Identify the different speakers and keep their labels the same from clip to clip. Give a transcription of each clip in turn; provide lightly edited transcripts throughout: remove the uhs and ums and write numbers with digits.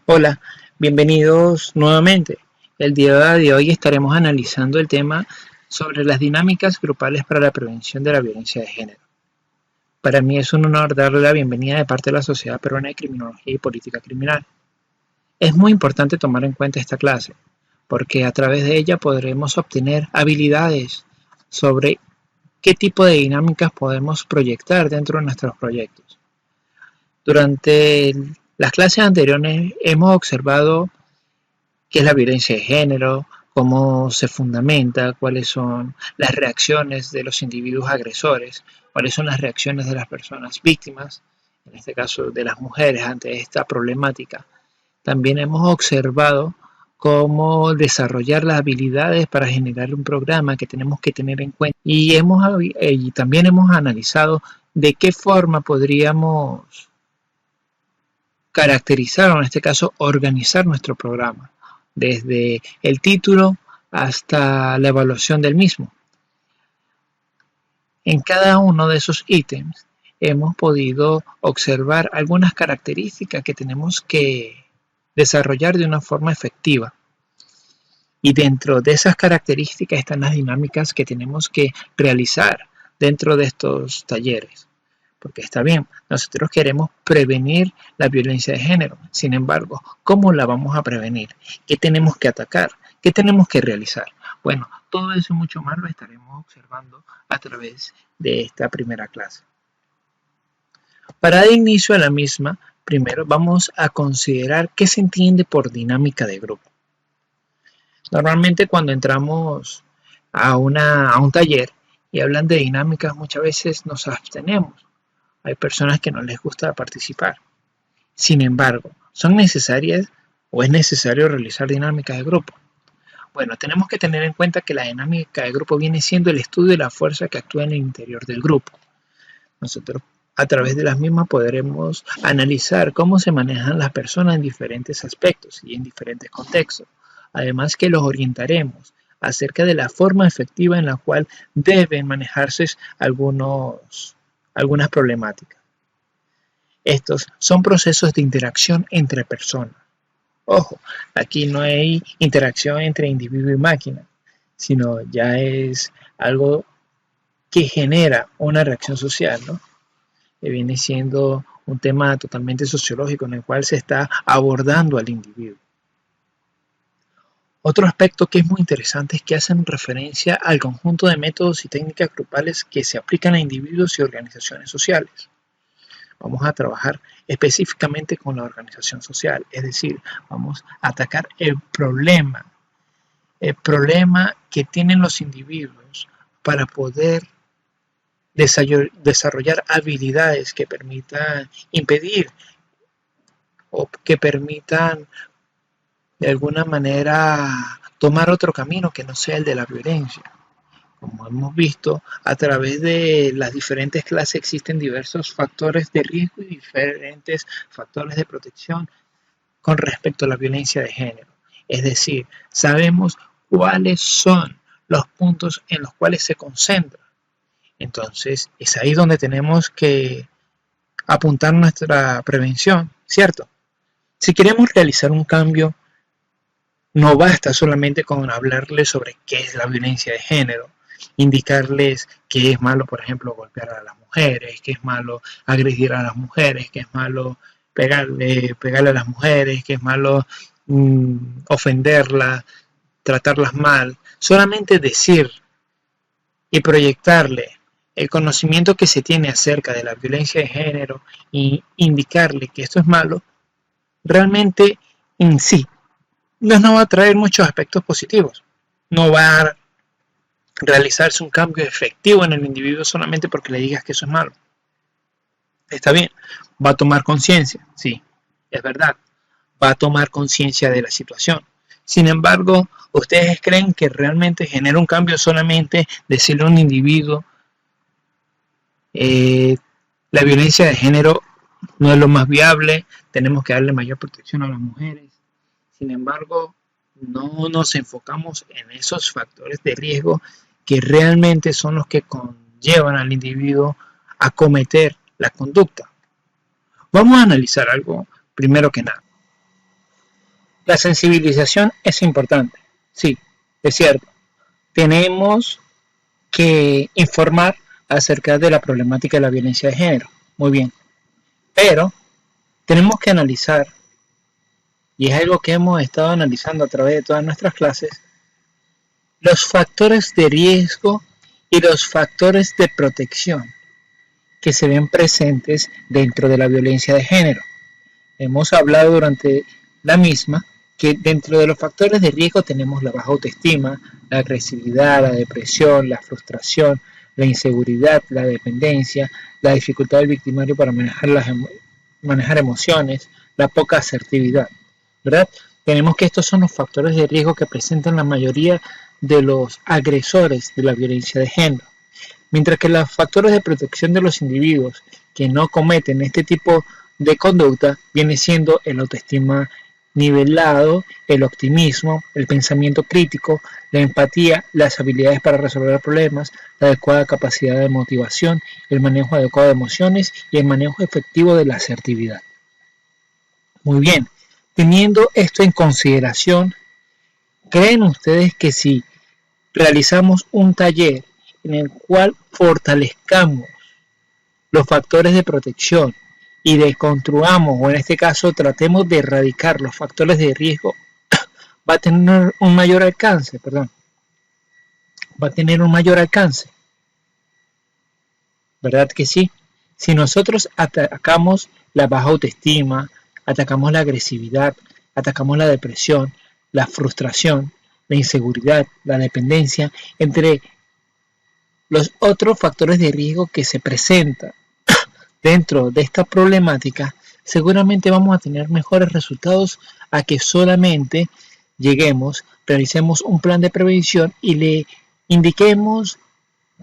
Speaker 1: Hola, bienvenidos nuevamente. El día de hoy estaremos analizando el tema sobre las dinámicas grupales para la prevención de la violencia de género. Para mí es un honor darle la bienvenida de parte de la Sociedad Peruana de Criminología y Política Criminal. Es muy importante tomar en cuenta esta clase, porque a través de ella podremos obtener habilidades sobre qué tipo de dinámicas podemos proyectar dentro de nuestros proyectos. Durante las clases anteriores hemos observado qué es la violencia de género, cómo se fundamenta, cuáles son las reacciones de los individuos agresores, cuáles son las reacciones de las personas víctimas, en este caso de las mujeres, ante esta problemática. También hemos observado cómo desarrollar las habilidades para generar un programa que tenemos que tener en cuenta y también hemos analizado de qué forma podríamos caracterizar o en este caso organizar nuestro programa, desde el título hasta la evaluación del mismo. En cada uno de esos ítems hemos podido observar algunas características que tenemos que desarrollar de una forma efectiva. Y dentro de esas características están las dinámicas que tenemos que realizar dentro de estos talleres. Porque está bien, nosotros queremos prevenir la violencia de género. Sin embargo, ¿cómo la vamos a prevenir? ¿Qué tenemos que atacar? ¿Qué tenemos que realizar? Bueno, todo eso y mucho más lo estaremos observando a través de esta primera clase. Para dar inicio a la misma, primero vamos a considerar qué se entiende por dinámica de grupo. Normalmente cuando entramos a un taller y hablan de dinámicas, muchas veces nos abstenemos. Hay personas que no les gusta participar. Sin embargo, ¿son necesarias o es necesario realizar dinámicas de grupo? Bueno, tenemos que tener en cuenta que la dinámica de grupo viene siendo el estudio de la fuerza que actúa en el interior del grupo. Nosotros a través de las mismas podremos analizar cómo se manejan las personas en diferentes aspectos y en diferentes contextos. Además que los orientaremos acerca de la forma efectiva en la cual deben manejarse algunas problemáticas. Estos son procesos de interacción entre personas. Ojo, aquí no hay interacción entre individuo y máquina, sino ya es algo que genera una reacción social, ¿no? Que viene siendo un tema totalmente sociológico en el cual se está abordando al individuo. Otro aspecto que es muy interesante es que hacen referencia al conjunto de métodos y técnicas grupales que se aplican a individuos y organizaciones sociales. Vamos a trabajar específicamente con la organización social, es decir, vamos a atacar el problema que tienen los individuos para poder desarrollar habilidades que permitan impedir o que permitan de alguna manera tomar otro camino que no sea el de la violencia. Como hemos visto, a través de las diferentes clases existen diversos factores de riesgo y diferentes factores de protección con respecto a la violencia de género. Es decir, sabemos cuáles son los puntos en los cuales se concentra. Entonces, es ahí donde tenemos que apuntar nuestra prevención, ¿cierto? Si queremos realizar un cambio, no basta solamente con hablarles sobre qué es la violencia de género, indicarles que es malo, por ejemplo, golpear a las mujeres, que es malo agredir a las mujeres, que es malo pegarle a las mujeres, que es malo ofenderlas, tratarlas mal. Solamente decir y proyectarle el conocimiento que se tiene acerca de la violencia de género y indicarle que esto es malo, realmente en sí no va a traer muchos aspectos positivos. No va a realizarse un cambio efectivo en el individuo solamente porque le digas que eso es malo. Está bien, va a tomar conciencia, sí, es verdad, va a tomar conciencia de la situación. Sin embargo, ¿ustedes creen que realmente genera un cambio solamente decirle a un individuo la violencia de género no es lo más viable, tenemos que darle mayor protección a las mujeres? Sin embargo, no nos enfocamos en esos factores de riesgo que realmente son los que conllevan al individuo a cometer la conducta. Vamos a analizar algo primero que nada. La sensibilización es importante, sí, es cierto. Tenemos que informar acerca de la problemática de la violencia de género, muy bien, pero tenemos que analizar, y es algo que hemos estado analizando a través de todas nuestras clases, los factores de riesgo y los factores de protección que se ven presentes dentro de la violencia de género. Hemos hablado durante la misma que dentro de los factores de riesgo tenemos la baja autoestima, la agresividad, la depresión, la frustración, la inseguridad, la dependencia, la dificultad del victimario para manejar emociones, la poca asertividad, ¿verdad? Tenemos que estos son los factores de riesgo que presentan la mayoría de los agresores de la violencia de género. Mientras que los factores de protección de los individuos que no cometen este tipo de conducta viene siendo el autoestima nivelado, el optimismo, el pensamiento crítico, la empatía, las habilidades para resolver problemas, la adecuada capacidad de motivación, el manejo adecuado de emociones y el manejo efectivo de la asertividad. Muy bien, teniendo esto en consideración, ¿creen ustedes que si realizamos un taller en el cual fortalezcamos los factores de protección y desconstruamos, o en este caso tratemos de erradicar los factores de riesgo, va a tener un mayor alcance, ¿verdad que sí? Si nosotros atacamos la baja autoestima, atacamos la agresividad, atacamos la depresión, la frustración, la inseguridad, la dependencia, entre los otros factores de riesgo que se presentan dentro de esta problemática, seguramente vamos a tener mejores resultados a que solamente lleguemos, realicemos un plan de prevención y le indiquemos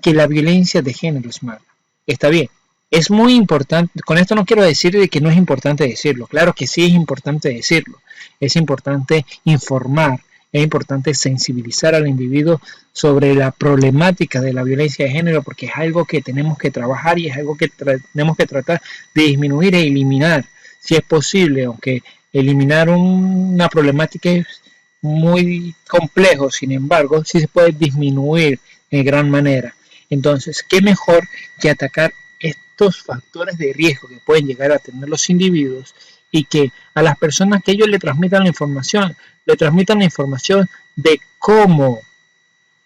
Speaker 1: que la violencia de género es mala. Está bien, es muy importante, con esto no quiero decir de que no es importante decirlo, claro que sí es importante decirlo, es importante informar, es importante sensibilizar al individuo sobre la problemática de la violencia de género porque es algo que tenemos que trabajar y es algo que tenemos que tratar de disminuir e eliminar, si es posible, aunque eliminar una problemática es muy complejo, sin embargo, sí se puede disminuir en gran manera. Entonces, ¿qué mejor que atacar estos factores de riesgo que pueden llegar a tener los individuos y que a las personas que ellos le transmitan la información de cómo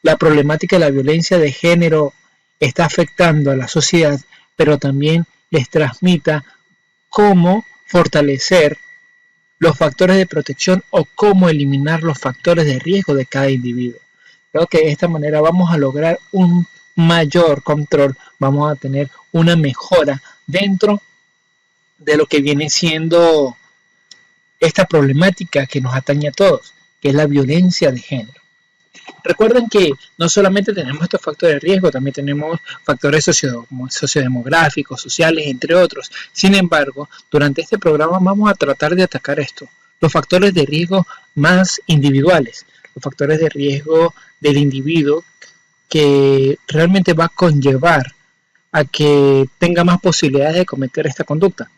Speaker 1: la problemática de la violencia de género está afectando a la sociedad, pero también les transmita cómo fortalecer los factores de protección o cómo eliminar los factores de riesgo de cada individuo. Creo que de esta manera vamos a lograr un mayor control, vamos a tener una mejora dentro de lo que viene siendo esta problemática que nos atañe a todos, que es la violencia de género. Recuerden que no solamente tenemos estos factores de riesgo, también tenemos factores sociodemográficos, sociales, entre otros. Sin embargo, durante este programa vamos a tratar de atacar esto, los factores de riesgo más individuales, los factores de riesgo del individuo que realmente va a conllevar a que tenga más posibilidades de cometer esta conducta.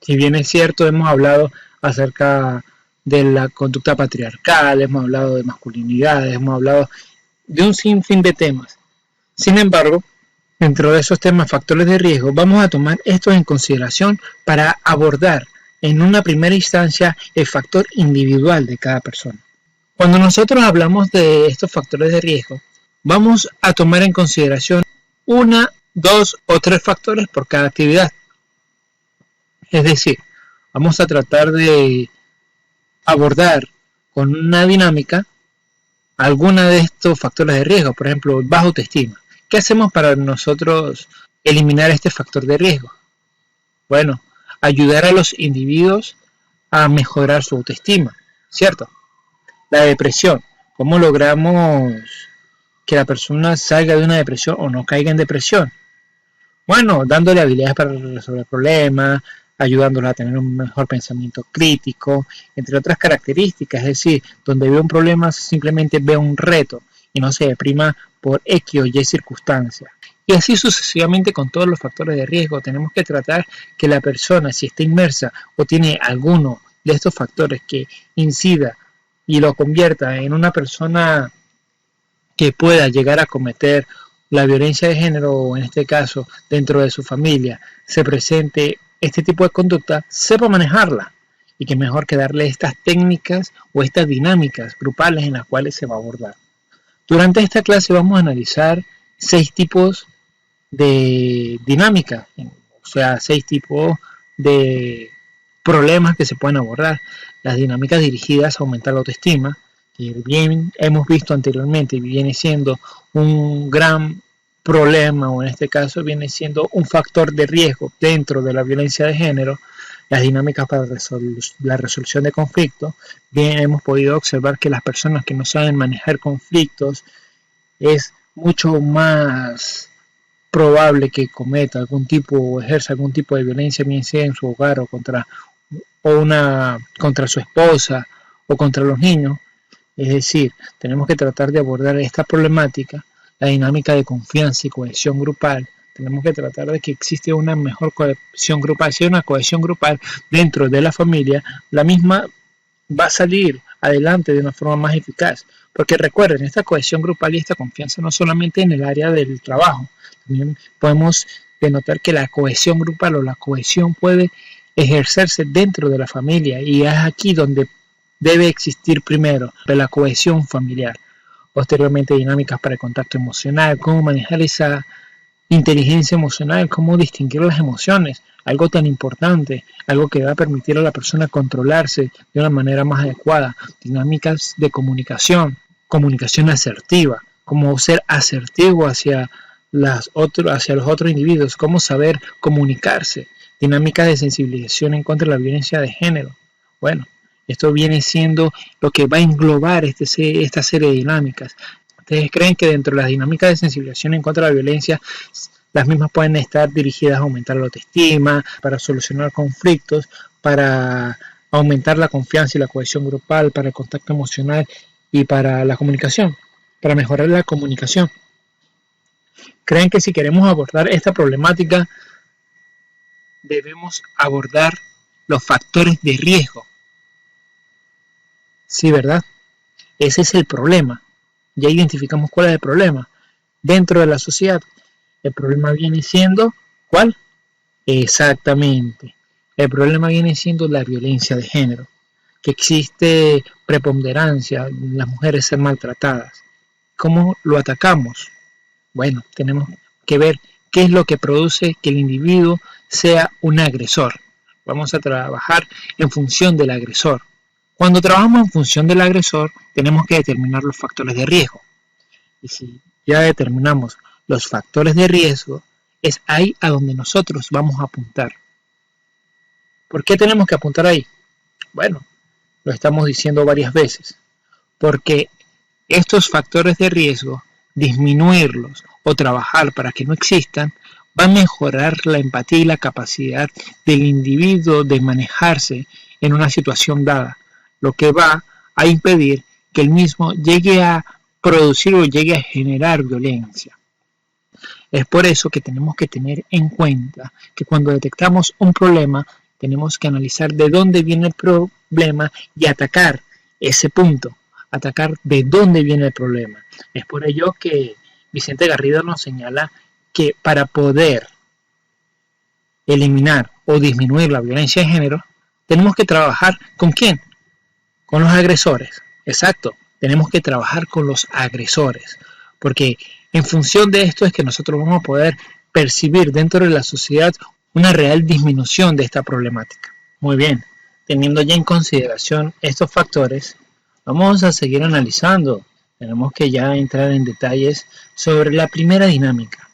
Speaker 1: Si bien es cierto, hemos hablado acerca de la conducta patriarcal, hemos hablado de masculinidades, hemos hablado de un sinfín de temas. Sin embargo, dentro de esos temas, factores de riesgo, vamos a tomar estos en consideración para abordar en una primera instancia el factor individual de cada persona. Cuando nosotros hablamos de estos factores de riesgo, vamos a tomar en consideración 1, 2 o 3 factores por cada actividad. Es decir, vamos a tratar de abordar con una dinámica alguna de estos factores de riesgo, por ejemplo, baja autoestima. ¿Qué hacemos para nosotros eliminar este factor de riesgo? Bueno, ayudar a los individuos a mejorar su autoestima, ¿cierto? La depresión, ¿cómo logramos que la persona salga de una depresión o no caiga en depresión? Bueno, dándole habilidades para resolver problemas, ayudándolos a tener un mejor pensamiento crítico, entre otras características, es decir, donde ve un problema simplemente ve un reto y no se deprima por X o Y circunstancias. Y así sucesivamente con todos los factores de riesgo, tenemos que tratar que la persona, si está inmersa o tiene alguno de estos factores que incida y lo convierta en una persona que pueda llegar a cometer la violencia de género, o en este caso dentro de su familia, se presente este tipo de conducta, sepa manejarla. Y que mejor que darle estas técnicas o estas dinámicas grupales en las cuales se va a abordar. Durante esta clase vamos a analizar 6 tipos de dinámica, o sea, 6 tipos de problemas que se pueden abordar. Las dinámicas dirigidas a aumentar la autoestima, que bien hemos visto anteriormente, viene siendo un gran problema, o en este caso viene siendo un factor de riesgo dentro de la violencia de género. Las dinámicas para la resolución de conflictos, bien hemos podido observar que las personas que no saben manejar conflictos es mucho más probable que cometa algún tipo o ejerza algún tipo de violencia, bien sea en su hogar o contra su esposa o contra los niños. Es decir, tenemos que tratar de abordar esta problemática, la dinámica de confianza y cohesión grupal. Tenemos que tratar de que existe una mejor cohesión grupal. Si hay una cohesión grupal dentro de la familia, la misma va a salir adelante de una forma más eficaz. Porque recuerden, esta cohesión grupal y esta confianza no solamente en el área del trabajo. También podemos denotar que la cohesión grupal o la cohesión puede ejercerse dentro de la familia. Y es aquí donde debe existir primero la cohesión familiar. Posteriormente, dinámicas para el contacto emocional, cómo manejar esa inteligencia emocional, cómo distinguir las emociones, algo tan importante, algo que va a permitir a la persona controlarse de una manera más adecuada. Dinámicas de comunicación asertiva, cómo ser asertivo hacia los otros individuos, cómo saber comunicarse. Dinámicas de sensibilización en contra de la violencia de género. Bueno, esto viene siendo lo que va a englobar esta serie de dinámicas. ¿Ustedes creen que dentro de las dinámicas de sensibilización en contra de la violencia, las mismas pueden estar dirigidas a aumentar la autoestima, para solucionar conflictos, para aumentar la confianza y la cohesión grupal, para el contacto emocional y para la comunicación, para mejorar la comunicación? ¿Creen que si queremos abordar esta problemática, debemos abordar los factores de riesgo? Sí, ¿verdad? Ese es el problema. Ya identificamos cuál es el problema. Dentro de la sociedad, el problema viene siendo, ¿cuál? Exactamente. El problema viene siendo la violencia de género. Que existe preponderancia, las mujeres ser maltratadas. ¿Cómo lo atacamos? Bueno, tenemos que ver qué es lo que produce que el individuo sea un agresor. Vamos a trabajar en función del agresor. Cuando trabajamos en función del agresor, tenemos que determinar los factores de riesgo. Y si ya determinamos los factores de riesgo, es ahí a donde nosotros vamos a apuntar. ¿Por qué tenemos que apuntar ahí? Bueno, lo estamos diciendo varias veces. Porque estos factores de riesgo, disminuirlos o trabajar para que no existan, va a mejorar la empatía y la capacidad del individuo de manejarse en una situación dada, lo que va a impedir que el mismo llegue a producir o llegue a generar violencia. Es por eso que tenemos que tener en cuenta que cuando detectamos un problema, tenemos que analizar de dónde viene el problema y atacar ese punto, atacar de dónde viene el problema. Es por ello que Vicente Garrido nos señala que para poder eliminar o disminuir la violencia de género, tenemos que trabajar ¿con quién? Con los agresores. Exacto, tenemos que trabajar con los agresores, porque en función de esto es que nosotros vamos a poder percibir dentro de la sociedad una real disminución de esta problemática. Muy bien, teniendo ya en consideración estos factores, vamos a seguir analizando. Tenemos que ya entrar en detalles sobre la primera dinámica.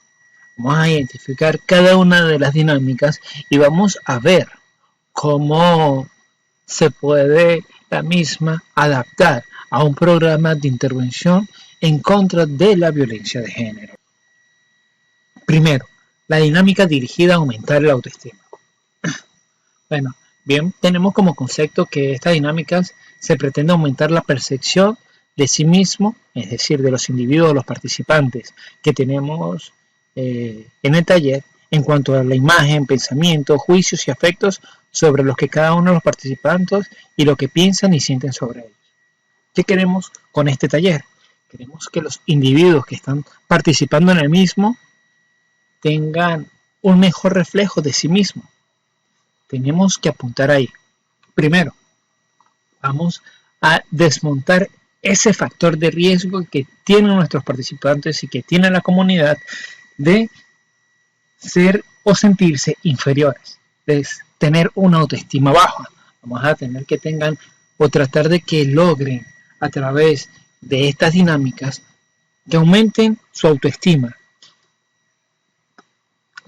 Speaker 1: Vamos a identificar cada una de las dinámicas y vamos a ver cómo se puede la misma adaptar a un programa de intervención en contra de la violencia de género. Primero, la dinámica dirigida a aumentar la autoestima. Bueno, bien, tenemos como concepto que estas dinámicas se pretende aumentar la percepción de sí mismo, es decir, de los individuos, los participantes que tenemos en el taller, en cuanto a la imagen, pensamientos, juicios y afectos sobre lo que cada uno de los participantes y lo que piensan y sienten sobre ellos. ¿Qué queremos con este taller? Queremos que los individuos que están participando en el mismo tengan un mejor reflejo de sí mismos. Tenemos que apuntar ahí. Primero, vamos a desmontar ese factor de riesgo que tienen nuestros participantes y que tiene la comunidad de ser o sentirse inferiores, de tener una autoestima baja. Vamos a tener que tengan o tratar de que logren a través de estas dinámicas que aumenten su autoestima.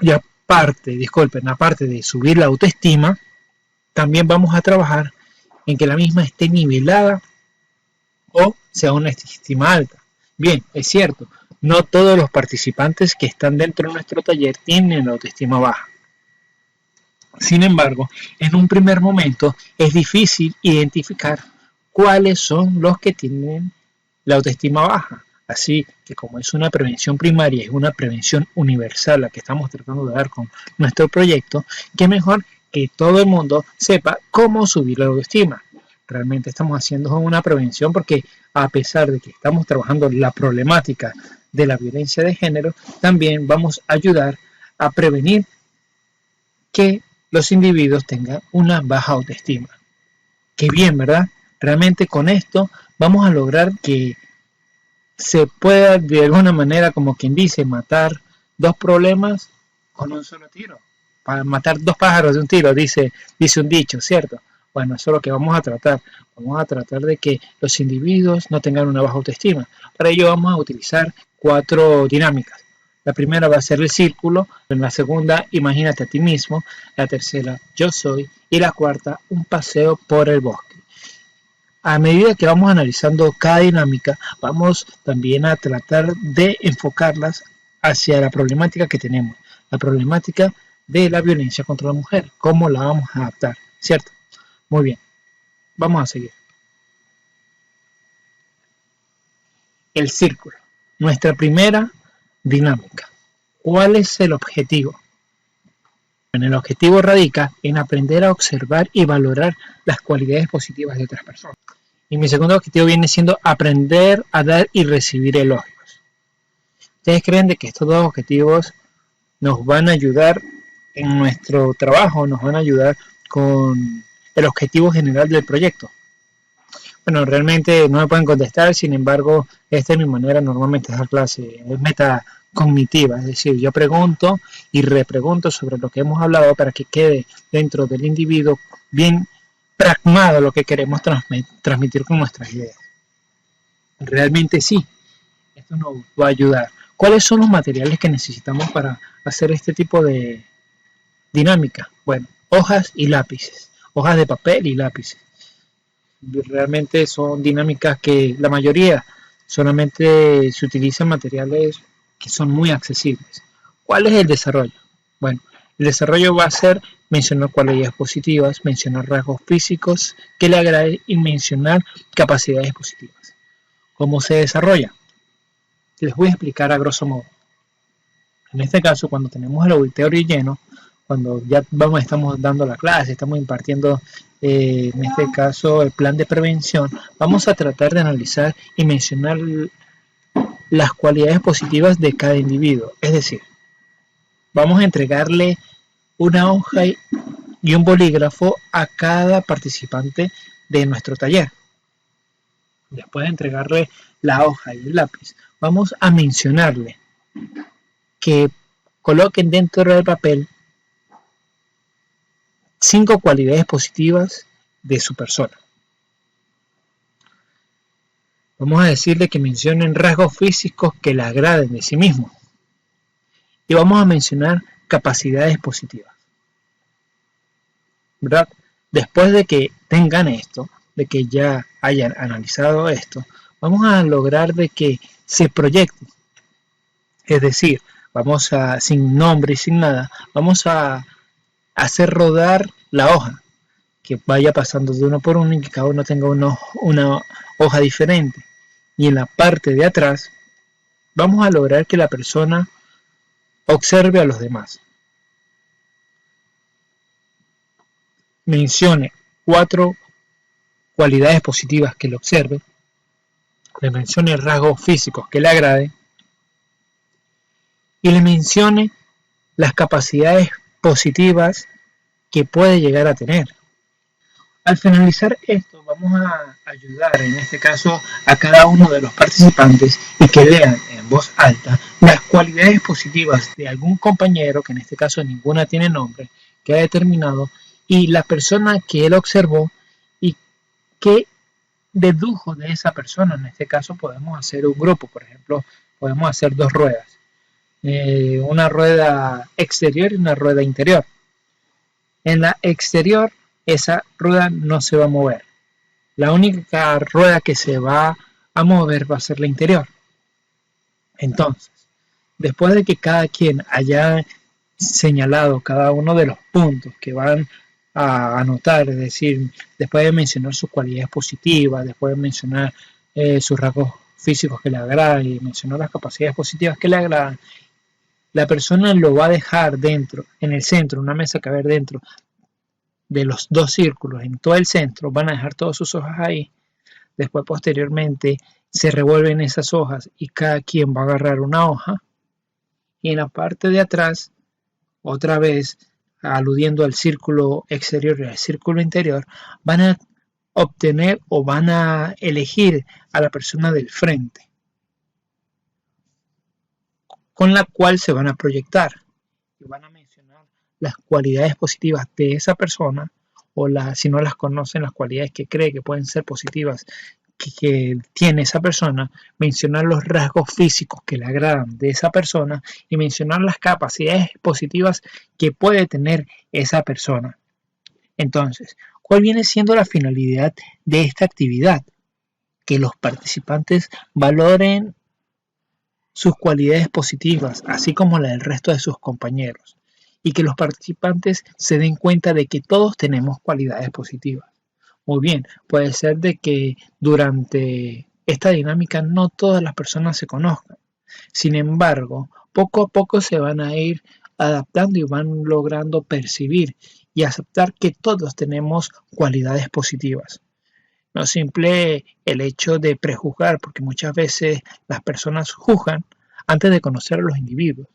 Speaker 1: Y aparte de subir la autoestima, también vamos a trabajar en que la misma esté nivelada o sea una estima alta. Bien, es cierto, no todos los participantes que están dentro de nuestro taller tienen la autoestima baja. Sin embargo, en un primer momento es difícil identificar cuáles son los que tienen la autoestima baja. Así que como es una prevención primaria, es una prevención universal la que estamos tratando de dar con nuestro proyecto, qué mejor que todo el mundo sepa cómo subir la autoestima. Realmente estamos haciendo una prevención porque a pesar de que estamos trabajando la problemática de la violencia de género, también vamos a ayudar a prevenir que los individuos tengan una baja autoestima. Qué bien, ¿verdad? Realmente con esto vamos a lograr que se pueda de alguna manera, como quien dice, matar dos problemas con un solo tiro. Para matar dos pájaros de un tiro, dice un dicho, ¿cierto? Bueno, eso es lo que vamos a tratar. Vamos a tratar de que los individuos no tengan una baja autoestima. Para ello vamos a utilizar 4 dinámicas. La primera va a ser el círculo, en la segunda, imagínate a ti mismo, la tercera, yo soy, y la cuarta, un paseo por el bosque. A medida que vamos analizando cada dinámica, vamos también a tratar de enfocarlas hacia la problemática que tenemos, la problemática de la violencia contra la mujer, cómo la vamos a adaptar, ¿cierto? Muy bien, vamos a seguir. El círculo, nuestra primera dinámica. ¿Cuál es el objetivo? Bueno, el objetivo radica en aprender a observar y valorar las cualidades positivas de otras personas. Y mi segundo objetivo viene siendo aprender a dar y recibir elogios. ¿Ustedes creen de que estos dos objetivos nos van a ayudar en nuestro trabajo, nos van a ayudar con el objetivo general del proyecto? Bueno, realmente no me pueden contestar, sin embargo, esta es mi manera normalmente de dar clase, es metacognitiva, es decir, yo pregunto y repregunto sobre lo que hemos hablado para que quede dentro del individuo bien pragmado lo que queremos transmitir con nuestras ideas. Realmente sí, esto nos va a ayudar. ¿Cuáles son los materiales que necesitamos para hacer este tipo de dinámica? Bueno, hojas y lápices, hojas de papel y lápices. Realmente son dinámicas que la mayoría solamente se utilizan materiales que son muy accesibles. ¿Cuál es el desarrollo? Bueno, el desarrollo va a ser mencionar cualidades positivas, mencionar rasgos físicos que le agraden y mencionar capacidades positivas. ¿Cómo se desarrolla? Les voy a explicar a grosso modo. En este caso, cuando tenemos el auditorio lleno, cuando ya estamos dando la clase, estamos impartiendo, en este caso, el plan de prevención, vamos a tratar de analizar y mencionar las cualidades positivas de cada individuo. Es decir, vamos a entregarle una hoja y un bolígrafo a cada participante de nuestro taller. Después de entregarle la hoja y el lápiz, vamos a mencionarle que coloquen dentro del papel 5 cualidades positivas de su persona. Vamos a decirle que mencionen rasgos físicos que le agraden de sí mismo. Y vamos a mencionar capacidades positivas. ¿Verdad? Después de que tengan esto, de que ya hayan analizado esto, vamos a lograr de que se proyecte. Es decir, vamos a, sin nombre y sin nada, vamos a hacer rodar la hoja, que vaya pasando de uno por uno y que cada uno tenga una hoja diferente. Y en la parte de atrás vamos a lograr que la persona observe a los demás. mencione 4 cualidades positivas que le observe, le mencione rasgos físicos que le agraden y le mencione las capacidades positivas que puede llegar a tener. Al finalizar esto, vamos a ayudar en este caso a cada uno de los participantes y que lean en voz alta las cualidades positivas de algún compañero, que en este caso ninguna tiene nombre, que ha determinado, y la persona que él observó y qué dedujo de esa persona. En este caso podemos hacer un grupo, por ejemplo, podemos hacer 2 ruedas, una rueda exterior y una rueda interior. En la exterior, esa rueda no se va a mover. La única rueda que se va a mover va a ser la interior. Entonces, después de que cada quien haya señalado cada uno de los puntos que van a anotar, es decir, después de mencionar sus cualidades positivas, después de mencionar sus rasgos físicos que le agradan y mencionar las capacidades positivas que le agradan, la persona lo va a dejar dentro, en el centro, una mesa que va a haber dentro de los 2 círculos, en todo el centro, van a dejar todas sus hojas ahí. Después, posteriormente, se revuelven esas hojas y cada quien va a agarrar una hoja y en la parte de atrás, otra vez, aludiendo al círculo exterior y al círculo interior, van a obtener o van a elegir a la persona del frente, con la cual se van a proyectar y van a mencionar las cualidades positivas de esa persona o si no las conocen, las cualidades que cree que pueden ser positivas que tiene esa persona, mencionar los rasgos físicos que le agradan de esa persona y mencionar las capacidades positivas que puede tener esa persona. Entonces, ¿cuál viene siendo la finalidad de esta actividad? Que los participantes valoren sus cualidades positivas, así como la del resto de sus compañeros, y que los participantes se den cuenta de que todos tenemos cualidades positivas. Muy bien, puede ser de que durante esta dinámica no todas las personas se conozcan. Sin embargo, poco a poco se van a ir adaptando y van logrando percibir y aceptar que todos tenemos cualidades positivas. No simple el hecho de prejuzgar, porque muchas veces las personas juzgan antes de conocer a los individuos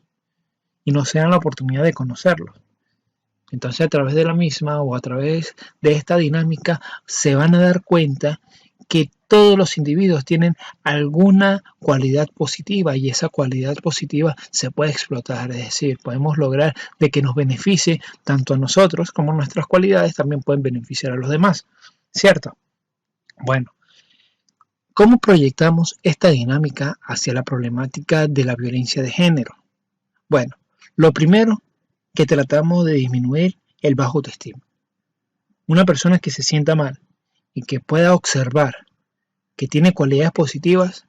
Speaker 1: y no se dan la oportunidad de conocerlos. Entonces, a través de la misma o a través de esta dinámica se van a dar cuenta que todos los individuos tienen alguna cualidad positiva y esa cualidad positiva se puede explotar, es decir, podemos lograr de que nos beneficie tanto a nosotros como nuestras cualidades también pueden beneficiar a los demás, ¿cierto? Bueno, ¿cómo proyectamos esta dinámica hacia la problemática de la violencia de género? Bueno, lo primero que tratamos de disminuir el bajo autoestima. Una persona que se sienta mal y que pueda observar que tiene cualidades positivas,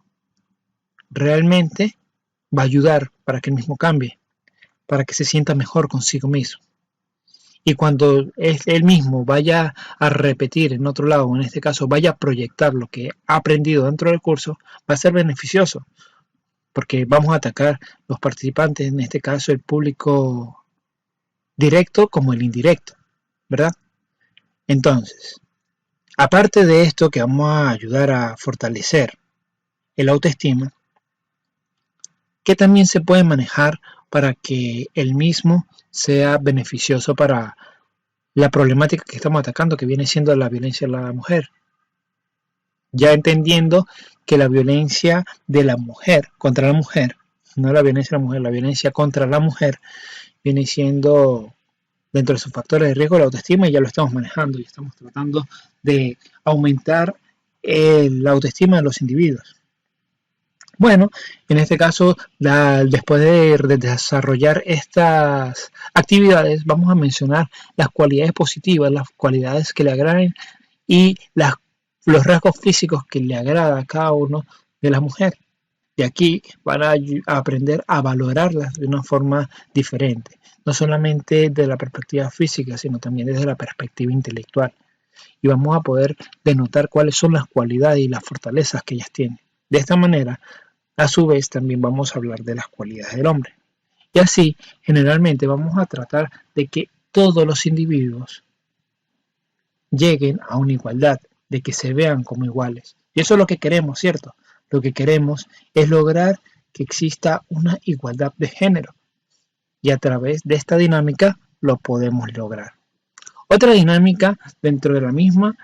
Speaker 1: realmente va a ayudar para que el mismo cambie, para que se sienta mejor consigo mismo. Y cuando él mismo vaya a repetir en otro lado, en este caso vaya a proyectar lo que ha aprendido dentro del curso, va a ser beneficioso, porque vamos a atacar los participantes, en este caso el público directo como el indirecto, ¿verdad? Entonces, aparte de esto que vamos a ayudar a fortalecer el autoestima, ¿qué también se puede manejar para que el mismo sea beneficioso para la problemática que estamos atacando, que viene siendo la violencia de la mujer? Ya entendiendo que la violencia de la mujer contra la mujer, no la violencia de la mujer, la violencia contra la mujer viene siendo dentro de sus factores de riesgo la autoestima y ya lo estamos manejando y estamos tratando de aumentar la autoestima de los individuos. Bueno, en este caso, después de desarrollar estas actividades, vamos a mencionar las cualidades positivas, las cualidades que le agraden y los rasgos físicos que le agrada a cada uno de la mujer. Y aquí van a aprender a valorarlas de una forma diferente, no solamente de la perspectiva física, sino también desde la perspectiva intelectual. Y vamos a poder denotar cuáles son las cualidades y las fortalezas que ellas tienen. De esta manera, a su vez, también vamos a hablar de las cualidades del hombre. Y así, generalmente, vamos a tratar de que todos los individuos lleguen a una igualdad, de que se vean como iguales. Y eso es lo que queremos, ¿cierto? Lo que queremos es lograr que exista una igualdad de género. Y a través de esta dinámica lo podemos lograr. Otra dinámica dentro de la misma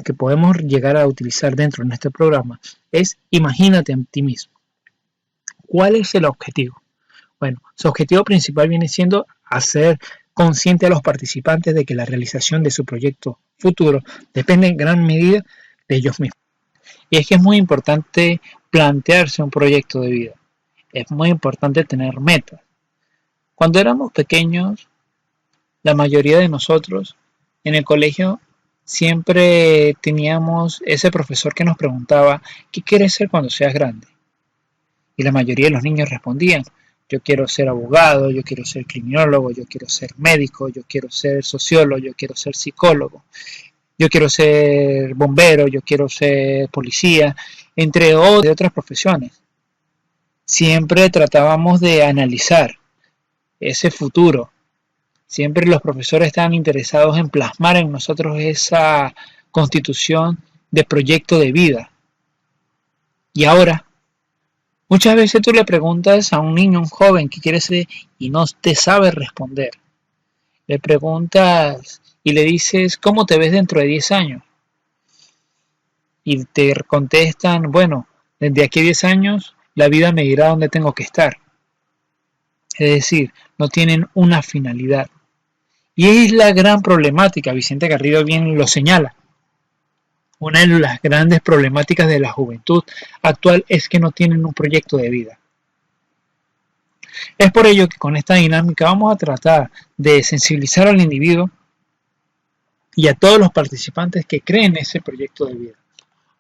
Speaker 1: que podemos llegar a utilizar dentro de este programa es imagínate a ti mismo. ¿Cuál es el objetivo? Bueno, su objetivo principal viene siendo hacer consciente a los participantes de que la realización de su proyecto futuro depende en gran medida de ellos mismos. Y es que es muy importante plantearse un proyecto de vida. Es muy importante tener metas. Cuando éramos pequeños, la mayoría de nosotros en el colegio siempre teníamos ese profesor que nos preguntaba, ¿qué quieres ser cuando seas grande? Y la mayoría de los niños respondían, yo quiero ser abogado, yo quiero ser criminólogo, yo quiero ser médico, yo quiero ser sociólogo, yo quiero ser psicólogo, yo quiero ser bombero, yo quiero ser policía, entre otras profesiones. Siempre tratábamos de analizar ese futuro. Siempre los profesores estaban interesados en plasmar en nosotros esa constitución de proyecto de vida. Y ahora, muchas veces tú le preguntas a un niño, a un joven que quiere ser y no te sabe responder. Le preguntas y le dices, ¿cómo te ves dentro de 10 años? Y te contestan, bueno, desde aquí a 10 años la vida me dirá dónde tengo que estar. Es decir, no tienen una finalidad. Y es la gran problemática, Vicente Garrido bien lo señala. Una de las grandes problemáticas de la juventud actual es que no tienen un proyecto de vida. Es por ello que con esta dinámica vamos a tratar de sensibilizar al individuo y a todos los participantes que creen ese proyecto de vida.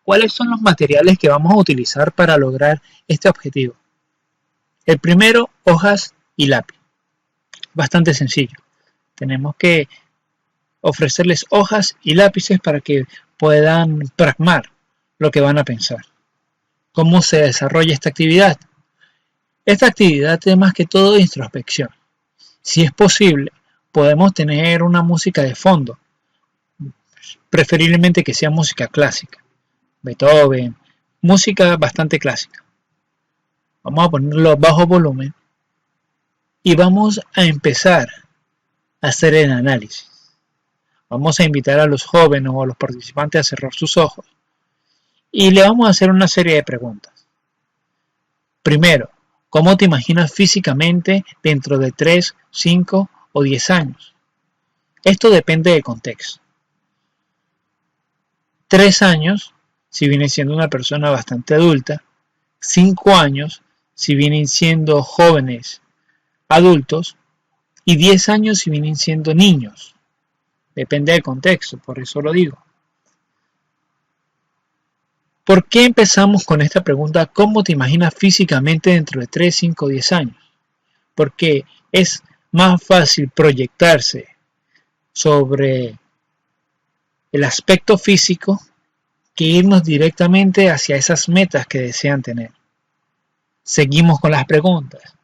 Speaker 1: ¿Cuáles son los materiales que vamos a utilizar para lograr este objetivo? El primero, hojas y lápiz. Bastante sencillo. Tenemos que ofrecerles hojas y lápices para que puedan plasmar lo que van a pensar. ¿Cómo se desarrolla esta actividad? Esta actividad es más que todo introspección. Si es posible, podemos tener una música de fondo, preferiblemente que sea música clásica, Beethoven, música bastante clásica. Vamos a ponerlo a bajo volumen y vamos a empezar a hacer el análisis. Vamos a invitar a los jóvenes o a los participantes a cerrar sus ojos y le vamos a hacer una serie de preguntas. Primero, ¿cómo te imaginas físicamente dentro de 3, 5 o 10 años? Esto depende del contexto. 3 años, si viene siendo una persona bastante adulta. 5 años, si vienen siendo jóvenes adultos. Y 10 años, si vienen siendo niños. Depende del contexto, por eso lo digo. ¿Por qué empezamos con esta pregunta? ¿Cómo te imaginas físicamente dentro de 3, 5 o 10 años? Porque es más fácil proyectarse sobre el aspecto físico que irnos directamente hacia esas metas que desean tener. Seguimos con las preguntas.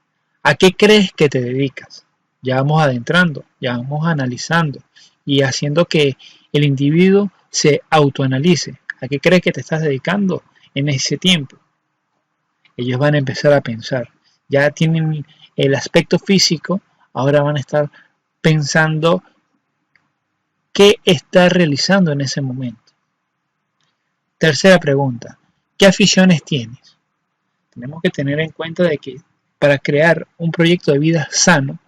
Speaker 1: ¿A qué crees que te dedicas? Ya vamos adentrando, ya vamos analizando y haciendo que el individuo se autoanalice. ¿A qué crees que te estás dedicando en ese tiempo? Ellos van a empezar a pensar. Ya tienen el aspecto físico, ahora van a estar pensando qué está realizando en ese momento. Tercera pregunta, ¿qué aficiones tienes? Tenemos que tener en cuenta de que para crear un proyecto de vida sano,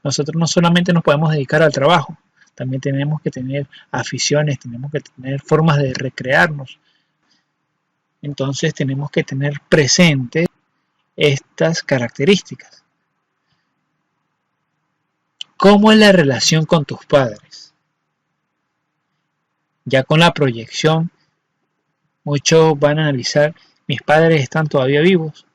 Speaker 1: nosotros no solamente nos podemos dedicar al trabajo, también tenemos que tener aficiones, tenemos que tener formas de recrearnos. Entonces tenemos que tener presentes estas características. ¿Cómo es la relación con tus padres? Ya con la proyección, muchos van a analizar, ¿mis padres están todavía vivos?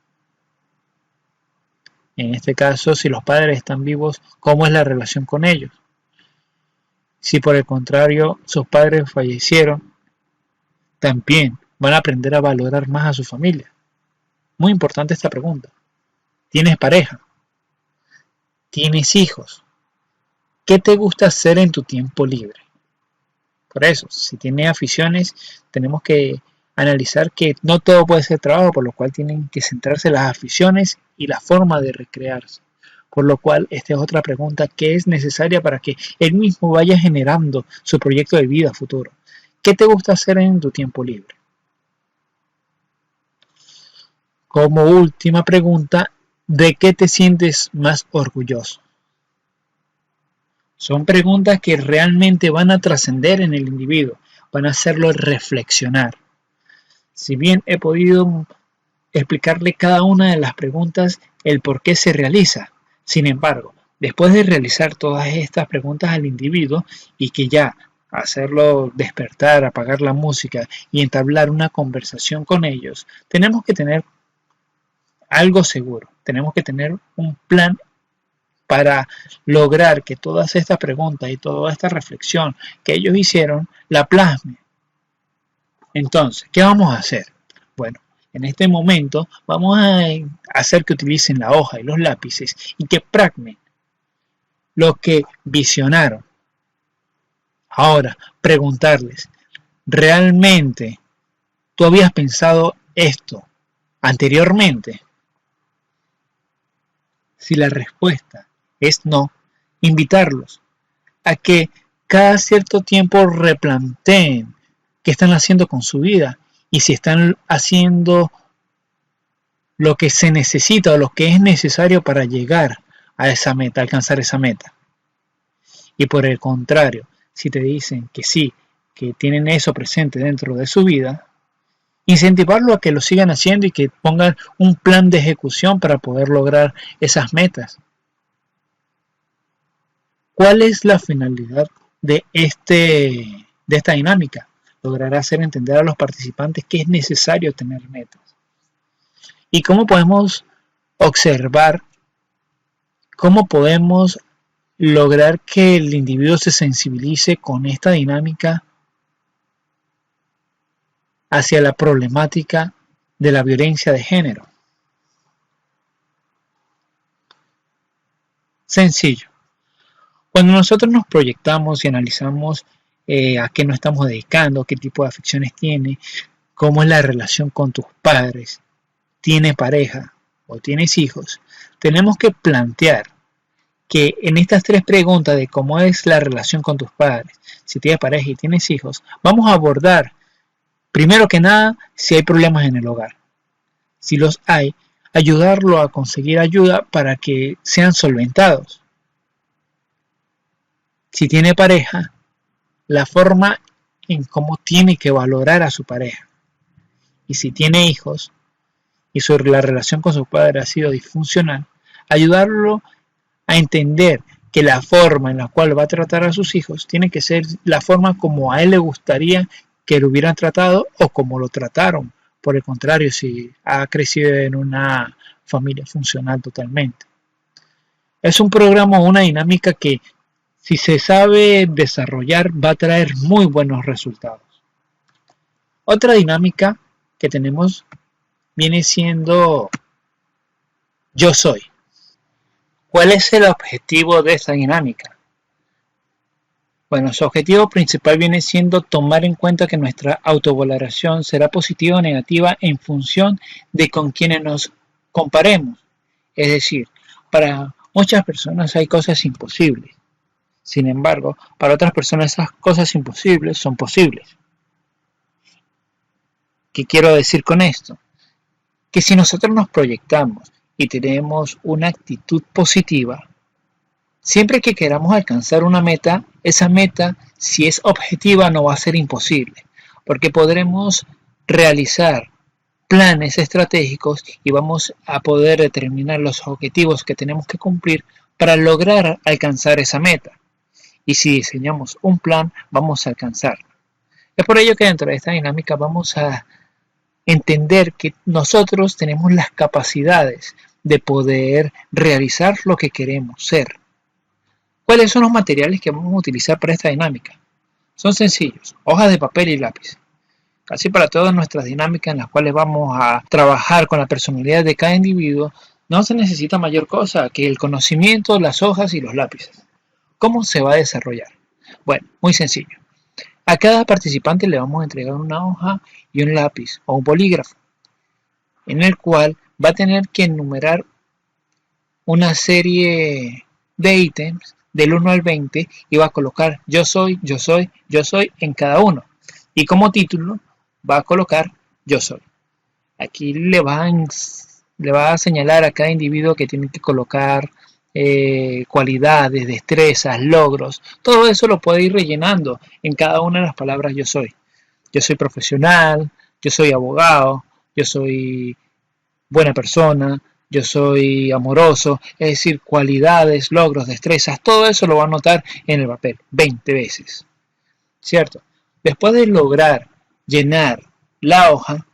Speaker 1: En este caso, si los padres están vivos, ¿cómo es la relación con ellos? Si por el contrario sus padres fallecieron, también van a aprender a valorar más a su familia. Muy importante esta pregunta. ¿Tienes pareja? ¿Tienes hijos? ¿Qué te gusta hacer en tu tiempo libre? Por eso, si tiene aficiones, tenemos que analizar que no todo puede ser trabajo, por lo cual tienen que centrarse las aficiones y la forma de recrearse. Por lo cual, esta es otra pregunta que es necesaria para que él mismo vaya generando su proyecto de vida futuro. ¿Qué te gusta hacer en tu tiempo libre? Como última pregunta, ¿de qué te sientes más orgulloso? Son preguntas que realmente van a trascender en el individuo, van a hacerlo reflexionar. Si bien he podido explicarle cada una de las preguntas el por qué se realiza, sin embargo, después de realizar todas estas preguntas al individuo y que ya hacerlo despertar, apagar la música y entablar una conversación con ellos, tenemos que tener algo seguro, tenemos que tener un plan para lograr que todas estas preguntas y toda esta reflexión que ellos hicieron la plasmen. Entonces, ¿qué vamos a hacer? Bueno, en este momento vamos a hacer que utilicen la hoja y los lápices y que plasmen lo que visionaron. Ahora, preguntarles, ¿realmente tú habías pensado esto anteriormente? Si la respuesta es no, invitarlos a que cada cierto tiempo replanteen qué están haciendo con su vida y si están haciendo lo que se necesita o lo que es necesario para llegar a esa meta, alcanzar esa meta. Y por el contrario, si te dicen que sí, que tienen eso presente dentro de su vida, incentivarlo a que lo sigan haciendo y que pongan un plan de ejecución para poder lograr esas metas. ¿Cuál es la finalidad de esta dinámica? Lograr hacer entender a los participantes que es necesario tener metas. ¿Y cómo podemos observar, cómo podemos lograr que el individuo se sensibilice con esta dinámica hacia la problemática de la violencia de género? Sencillo. Cuando nosotros nos proyectamos y analizamos a qué nos estamos dedicando, qué tipo de aficiones tiene, cómo es la relación con tus padres, tienes pareja o tienes hijos, tenemos que plantear que en estas tres preguntas de cómo es la relación con tus padres, si tienes pareja y tienes hijos, vamos a abordar, primero que nada, si hay problemas en el hogar. Si los hay, ayudarlo a conseguir ayuda para que sean solventados. Si tiene pareja, la forma en cómo tiene que valorar a su pareja. Y si tiene hijos y la relación con su padre ha sido disfuncional, ayudarlo a entender que la forma en la cual va a tratar a sus hijos tiene que ser la forma como a él le gustaría que lo hubieran tratado o como lo trataron. Por el contrario, si ha crecido en una familia funcional totalmente. Es un programa o una dinámica que, si se sabe desarrollar, va a traer muy buenos resultados. Otra dinámica que tenemos viene siendo yo soy. ¿Cuál es el objetivo de esta dinámica? Bueno, su objetivo principal viene siendo tomar en cuenta que nuestra autovaloración será positiva o negativa en función de con quienes nos comparemos. Es decir, para muchas personas hay cosas imposibles. Sin embargo, para otras personas esas cosas imposibles son posibles. ¿Qué quiero decir con esto? Que si nosotros nos proyectamos y tenemos una actitud positiva, siempre que queramos alcanzar una meta, esa meta, si es objetiva, no va a ser imposible, porque podremos realizar planes estratégicos y vamos a poder determinar los objetivos que tenemos que cumplir para lograr alcanzar esa meta. Y si diseñamos un plan, vamos a alcanzarlo. Es por ello que dentro de esta dinámica vamos a entender que nosotros tenemos las capacidades de poder realizar lo que queremos ser. ¿Cuáles son los materiales que vamos a utilizar para esta dinámica? Son sencillos, hojas de papel y lápiz. Casi para todas nuestras dinámicas en las cuales vamos a trabajar con la personalidad de cada individuo, no se necesita mayor cosa que el conocimiento, las hojas y los lápices. ¿Cómo se va a desarrollar? Bueno, muy sencillo. A cada participante le vamos a entregar una hoja y un lápiz o un bolígrafo, en el cual va a tener que enumerar una serie de ítems del 1 al 20 y va a colocar yo soy, yo soy, yo soy en cada uno. Y como título va a colocar yo soy. Aquí le va a señalar a cada individuo que tiene que colocar cualidades, destrezas, logros. Todo eso lo puede ir rellenando en cada una de las palabras yo soy. Yo soy profesional, yo soy abogado, yo soy buena persona, yo soy amoroso, es decir, cualidades, logros, destrezas, todo eso lo va a anotar en el papel 20 veces, ¿cierto? Después de lograr llenar la hoja,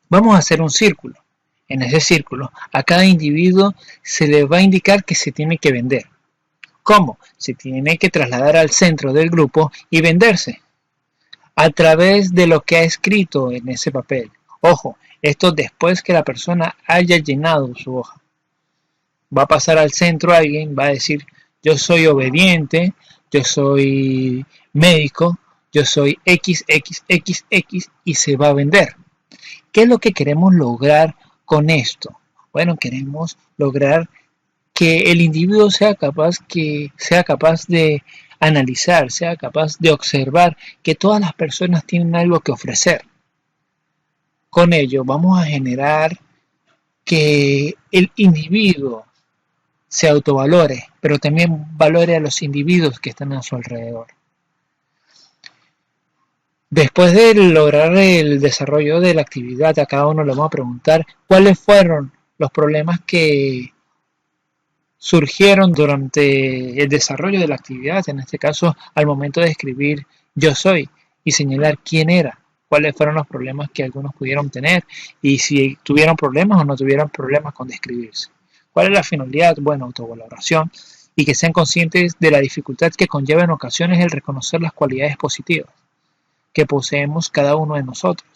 Speaker 1: vamos a hacer un círculo. En ese círculo, a cada individuo se le va a indicar que se tiene que vender. ¿Cómo? Se tiene que trasladar al centro del grupo y venderse a través de lo que ha escrito en ese papel. Ojo, esto después que la persona haya llenado su hoja. Va a pasar al centro alguien, va a decir, yo soy obediente, yo soy médico, yo soy XXXX y se va a vender. ¿Qué es lo que queremos lograr con esto? Bueno, queremos lograr que el individuo sea capaz de analizar, sea capaz de observar que todas las personas tienen algo que ofrecer. Con ello vamos a generar que el individuo se autovalore, pero también valore a los individuos que están a su alrededor. Después de lograr el desarrollo de la actividad, a cada uno le vamos a preguntar cuáles fueron los problemas que surgieron durante el desarrollo de la actividad, en este caso al momento de escribir yo soy y señalar quién era, cuáles fueron los problemas que algunos pudieron tener y si tuvieron problemas o no tuvieron problemas con describirse. ¿Cuál es la finalidad? Bueno, autovaloración y que sean conscientes de la dificultad que conlleva en ocasiones el reconocer las cualidades positivas que poseemos cada uno de nosotros.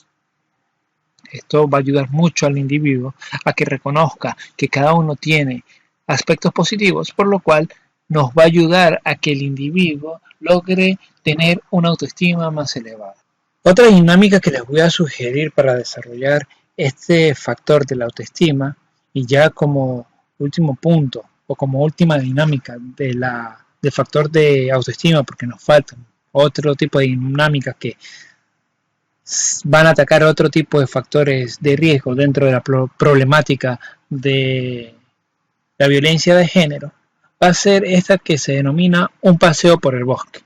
Speaker 1: Esto va a ayudar mucho al individuo a que reconozca que cada uno tiene aspectos positivos, por lo cual nos va a ayudar a que el individuo logre tener una autoestima más elevada. Otra dinámica que les voy a sugerir para desarrollar este factor de la autoestima, y ya como último punto o como última dinámica del factor de autoestima, porque nos faltan otro tipo de dinámicas que van a atacar otro tipo de factores de riesgo dentro de la problemática de la violencia de género, va a ser esta que se denomina un paseo por el bosque.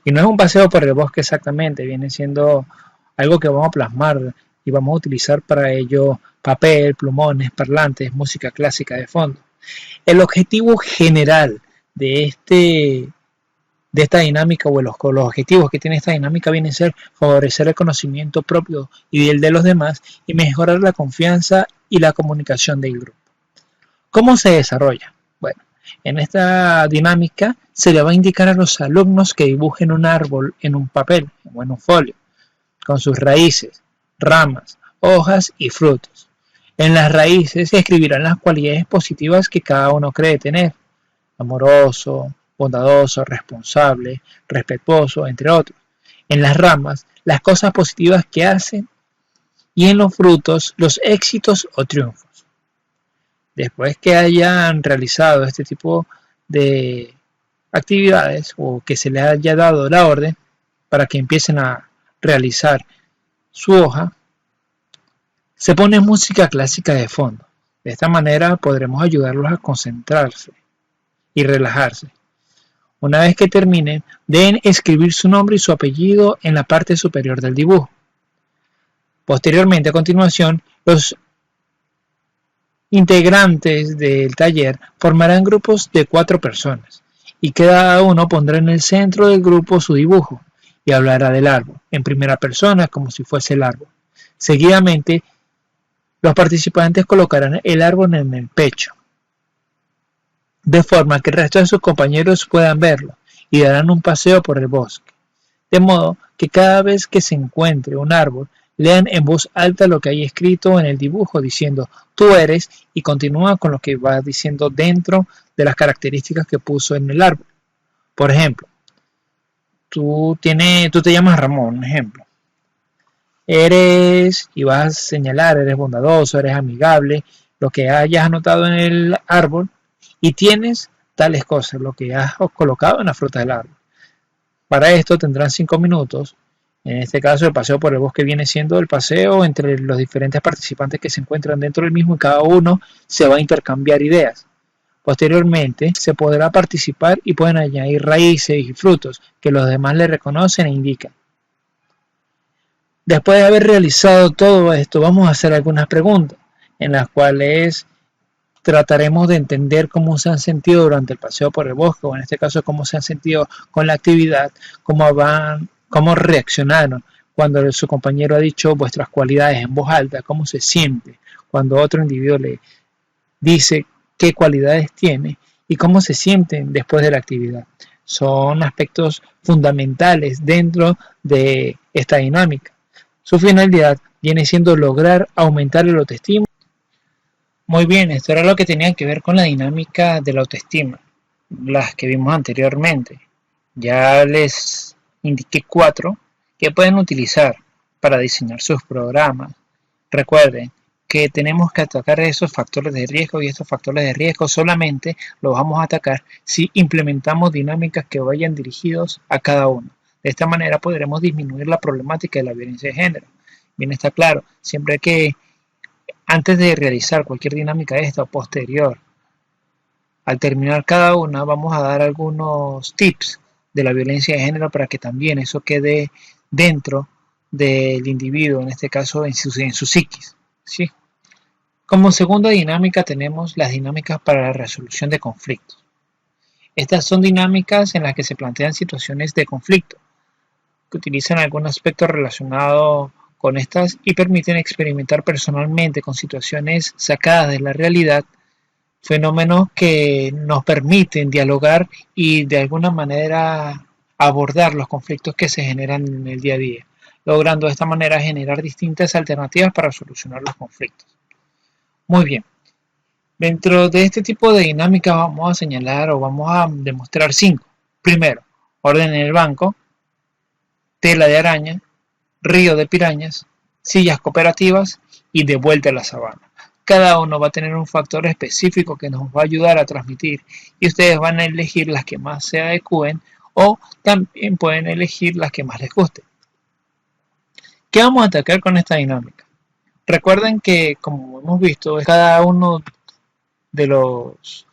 Speaker 1: Y no es un paseo por el bosque exactamente, viene siendo algo que vamos a plasmar y vamos a utilizar para ello papel, plumones, parlantes, música clásica de fondo. El objetivo general de esta dinámica o los objetivos que tiene esta dinámica viene a ser favorecer el conocimiento propio y el de los demás y mejorar la confianza y la comunicación del grupo. ¿Cómo se desarrolla? Bueno, en esta dinámica se le va a indicar a los alumnos que dibujen un árbol en un papel o en un folio, con sus raíces, ramas, hojas y frutos. En las raíces se escribirán las cualidades positivas que cada uno cree tener: amoroso, bondadoso, responsable, respetuoso, entre otros. En las ramas, las cosas positivas que hacen y en los frutos, los éxitos o triunfos. Después que hayan realizado este tipo de actividades o que se les haya dado la orden para que empiecen a realizar su hoja, se pone música clásica de fondo. De esta manera podremos ayudarlos a concentrarse y relajarse. Una vez que terminen, deben escribir su nombre y su apellido en la parte superior del dibujo. Posteriormente, a continuación, los integrantes del taller formarán grupos de 4 personas y cada uno pondrá en el centro del grupo su dibujo y hablará del árbol, en primera persona como si fuese el árbol. Seguidamente, los participantes colocarán el árbol en el pecho, de forma que el resto de sus compañeros puedan verlo y darán un paseo por el bosque. De modo que cada vez que se encuentre un árbol, lean en voz alta lo que hay escrito en el dibujo diciendo tú eres y continúa con lo que va diciendo dentro de las características que puso en el árbol. Por ejemplo, tú te llamas Ramón, un ejemplo. Y vas a señalar, eres bondadoso, eres amigable, lo que hayas anotado en el árbol, y tienes tales cosas, lo que has colocado en la fruta del árbol. Para esto tendrán 5 minutos. En este caso, el paseo por el bosque viene siendo el paseo entre los diferentes participantes que se encuentran dentro del mismo, y cada uno se va a intercambiar ideas. Posteriormente, se podrá participar y pueden añadir raíces y frutos que los demás le reconocen e indican. Después de haber realizado todo esto, vamos a hacer algunas preguntas en las cuales trataremos de entender cómo se han sentido durante el paseo por el bosque, o en este caso cómo se han sentido con la actividad, cómo reaccionaron cuando su compañero ha dicho vuestras cualidades en voz alta, cómo se siente cuando otro individuo le dice qué cualidades tiene y cómo se sienten después de la actividad. Son aspectos fundamentales dentro de esta dinámica. Su finalidad viene siendo lograr aumentar el autoestima. Muy bien, esto era lo que tenía que ver con la dinámica de la autoestima, las que vimos anteriormente. Ya les indiqué 4 que pueden utilizar para diseñar sus programas. Recuerden que tenemos que atacar esos factores de riesgo, y estos factores de riesgo solamente los vamos a atacar si implementamos dinámicas que vayan dirigidos a cada uno. De esta manera podremos disminuir la problemática de la violencia de género. Bien, está claro, siempre que antes de realizar cualquier dinámica de esta o posterior, al terminar cada una, vamos a dar algunos tips de la violencia de género para que también eso quede dentro del individuo, en este caso en su psiquis, ¿sí? Como segunda dinámica tenemos las dinámicas para la resolución de conflictos. Estas son dinámicas en las que se plantean situaciones de conflicto, que utilizan algún aspecto relacionado con estas y permiten experimentar personalmente con situaciones sacadas de la realidad, fenómenos que nos permiten dialogar y de alguna manera abordar los conflictos que se generan en el día a día, logrando de esta manera generar distintas alternativas para solucionar los conflictos. Muy bien, dentro de este tipo de dinámica vamos a señalar o vamos a demostrar 5. Primero, orden en el banco, tela de araña, río de pirañas, sillas cooperativas y de vuelta a la sabana. Cada uno va a tener un factor específico que nos va a ayudar a transmitir, y ustedes van a elegir las que más se adecúen o también pueden elegir las que más les gusten. ¿Qué vamos a atacar con esta dinámica? Recuerden que, como hemos visto, cada uno de los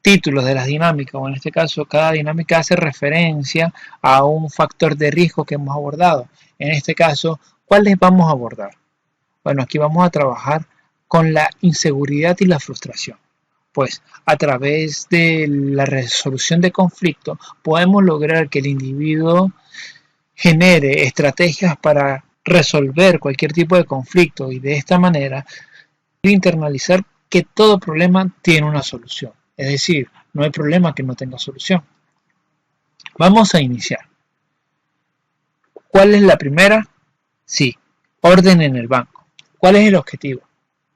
Speaker 1: títulos de las dinámicas, o en este caso cada dinámica hace referencia a un factor de riesgo que hemos abordado. En este caso, ¿cuáles vamos a abordar? Bueno, aquí vamos a trabajar con la inseguridad y la frustración. Pues a través de la resolución de conflictos podemos lograr que el individuo genere estrategias para resolver cualquier tipo de conflicto, y de esta manera internalizar que todo problema tiene una solución. Es decir, no hay problema que no tenga solución. Vamos a iniciar. ¿Cuál es la primera? Sí, orden en el banco. ¿Cuál es el objetivo?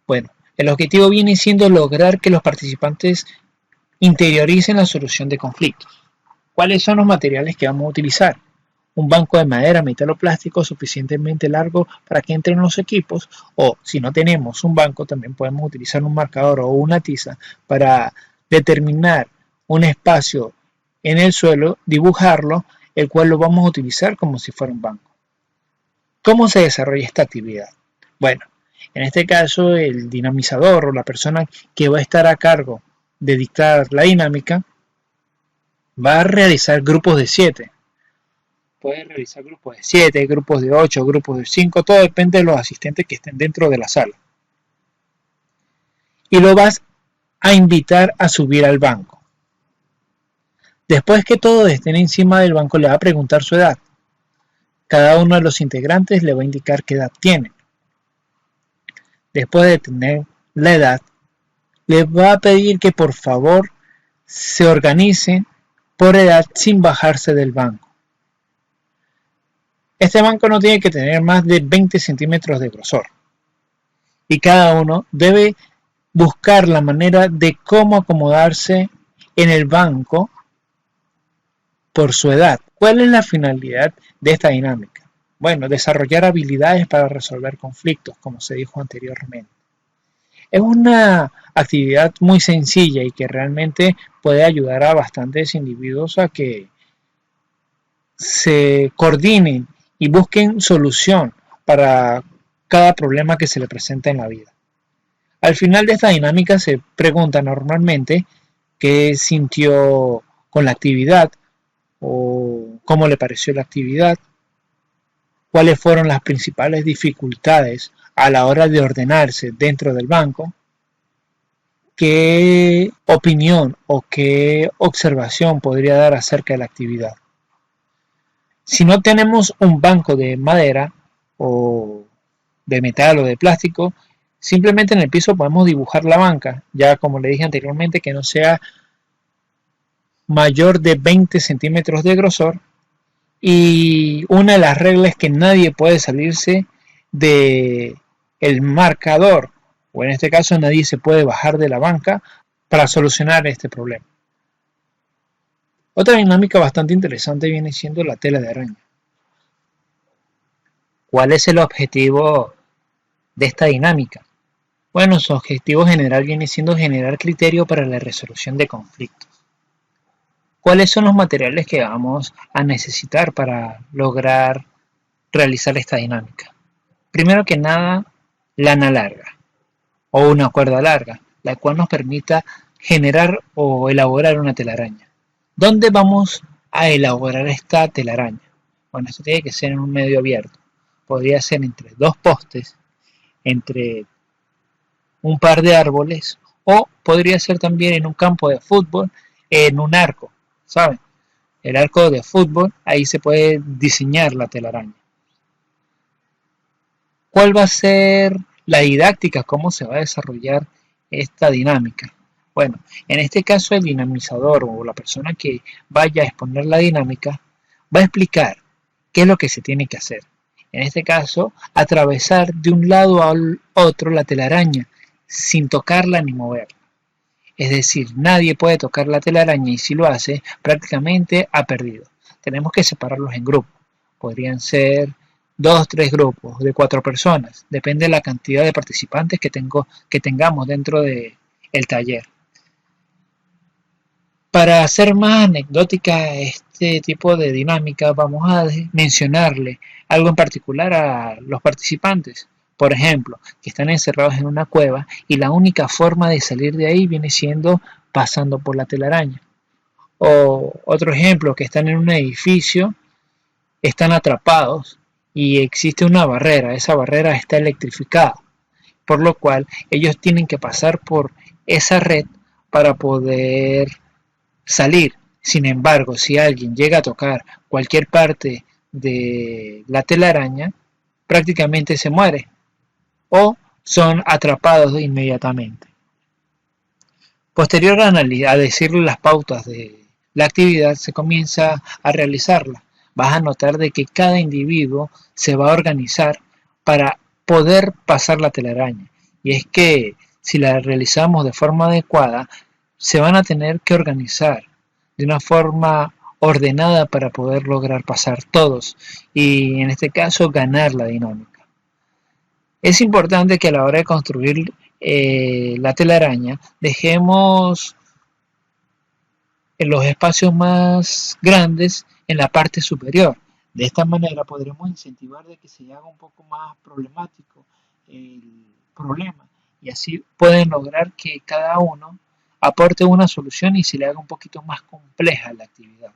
Speaker 1: Bueno, el objetivo viene siendo lograr que los participantes interioricen la solución de conflictos. ¿Cuáles son los materiales que vamos a utilizar? Un banco de madera, metal o plástico suficientemente largo para que entren los equipos, o si no tenemos un banco también podemos utilizar un marcador o una tiza para determinar un espacio en el suelo, dibujarlo, el cual lo vamos a utilizar como si fuera un banco. ¿Cómo se desarrolla esta actividad? Bueno, en este caso el dinamizador o la persona que va a estar a cargo de dictar la dinámica va a realizar grupos de 7. Puede realizar grupos de 7, grupos de 8, grupos de 5, todo depende de los asistentes que estén dentro de la sala. Y lo vas a invitar a subir al banco. Después que todos estén encima del banco, le va a preguntar su edad. Cada uno de los integrantes le va a indicar qué edad tiene. Después de tener la edad, le va a pedir que por favor se organicen por edad sin bajarse del banco. Este banco no tiene que tener más de 20 centímetros de grosor, y cada uno debe buscar la manera de cómo acomodarse en el banco por su edad. ¿Cuál es la finalidad de esta dinámica? Bueno, desarrollar habilidades para resolver conflictos, como se dijo anteriormente. Es una actividad muy sencilla y que realmente puede ayudar a bastantes individuos a que se coordinen y busquen solución para cada problema que se le presenta en la vida. Al final de esta dinámica se pregunta normalmente qué sintió con la actividad o cómo le pareció la actividad, cuáles fueron las principales dificultades a la hora de ordenarse dentro del banco, qué opinión o qué observación podría dar acerca de la actividad. Si no tenemos un banco de madera o de metal o de plástico, simplemente en el piso podemos dibujar la banca, ya como le dije anteriormente, que no sea mayor de 20 centímetros de grosor. Y una de las reglas es que nadie puede salirse de el marcador, o en este caso nadie se puede bajar de la banca para solucionar este problema. Otra dinámica bastante interesante viene siendo la tela de araña. ¿Cuál es el objetivo de esta dinámica? Bueno, su objetivo general viene siendo generar criterio para la resolución de conflictos. ¿Cuáles son los materiales que vamos a necesitar para lograr realizar esta dinámica? Primero que nada, lana larga o una cuerda larga, la cual nos permita generar o elaborar una telaraña. ¿Dónde vamos a elaborar esta telaraña? Bueno, esto tiene que ser en un medio abierto. Podría ser entre dos postes, entre un par de árboles, o podría ser también en un campo de fútbol, en un arco, ¿saben? El arco de fútbol, ahí se puede diseñar la telaraña. ¿Cuál va a ser la didáctica? ¿Cómo se va a desarrollar esta dinámica? Bueno, en este caso el dinamizador o la persona que vaya a exponer la dinámica va a explicar qué es lo que se tiene que hacer. En este caso, atravesar de un lado al otro la telaraña sin tocarla ni moverla. Es decir, nadie puede tocar la telaraña y si lo hace, prácticamente ha perdido. Tenemos que separarlos en grupos. Podrían ser 2, 3 grupos de 4 personas. Depende de la cantidad de participantes que tengamos dentro del taller. Para hacer más anecdótica este tipo de dinámica, vamos a mencionarle algo en particular a los participantes. Por ejemplo, que están encerrados en una cueva y la única forma de salir de ahí viene siendo pasando por la telaraña. O otro ejemplo, que están en un edificio, están atrapados y existe una barrera, esa barrera está electrificada, por lo cual ellos tienen que pasar por esa red para poder salir. Sin embargo, si alguien llega a tocar cualquier parte de la telaraña, prácticamente se muere o son atrapados inmediatamente. Posterior a decirle las pautas de la actividad, se comienza a realizarla. Vas a notar de que cada individuo se va a organizar para poder pasar la telaraña. Y es que si la realizamos de forma adecuada, se van a tener que organizar de una forma ordenada para poder lograr pasar todos y en este caso ganar la dinámica. Es importante que a la hora de construir la telaraña dejemos en los espacios más grandes en la parte superior. De esta manera podremos incentivar de que se haga un poco más problemático el problema y así pueden lograr que cada uno aporte una solución y se le haga un poquito más compleja la actividad.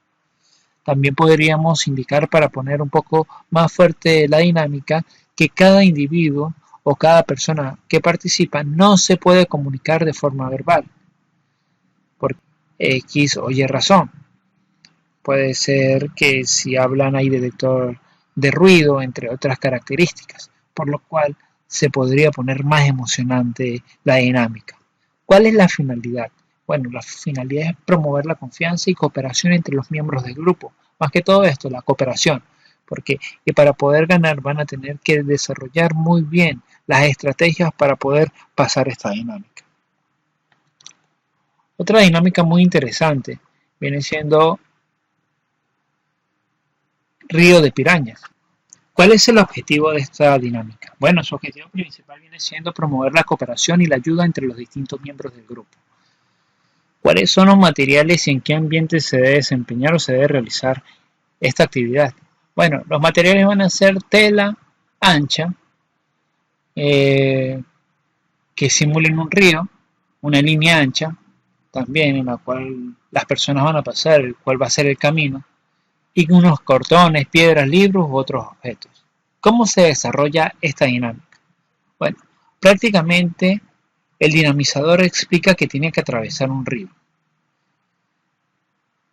Speaker 1: También podríamos indicar, para poner un poco más fuerte la dinámica, que cada individuo o cada persona que participa no se puede comunicar de forma verbal por X o Y razón. Puede ser que si hablan hay detector de ruido, entre otras características, por lo cual se podría poner más emocionante la dinámica. ¿Cuál es la finalidad? Bueno, la finalidad es promover la confianza y cooperación entre los miembros del grupo. Más que todo esto, la cooperación. Porque para poder ganar van a tener que desarrollar muy bien las estrategias para poder pasar esta dinámica. Otra dinámica muy interesante viene siendo río de pirañas. ¿Cuál es el objetivo de esta dinámica? Bueno, su objetivo principal viene siendo promover la cooperación y la ayuda entre los distintos miembros del grupo. ¿Cuáles son los materiales y en qué ambiente se debe desempeñar o se debe realizar esta actividad? Bueno, los materiales van a ser tela ancha, que simulen un río, una línea ancha, también en la cual las personas van a pasar, el cual va a ser el camino, y unos cortones, piedras, libros u otros objetos. ¿Cómo se desarrolla esta dinámica? Bueno, prácticamente el dinamizador explica que tiene que atravesar un río.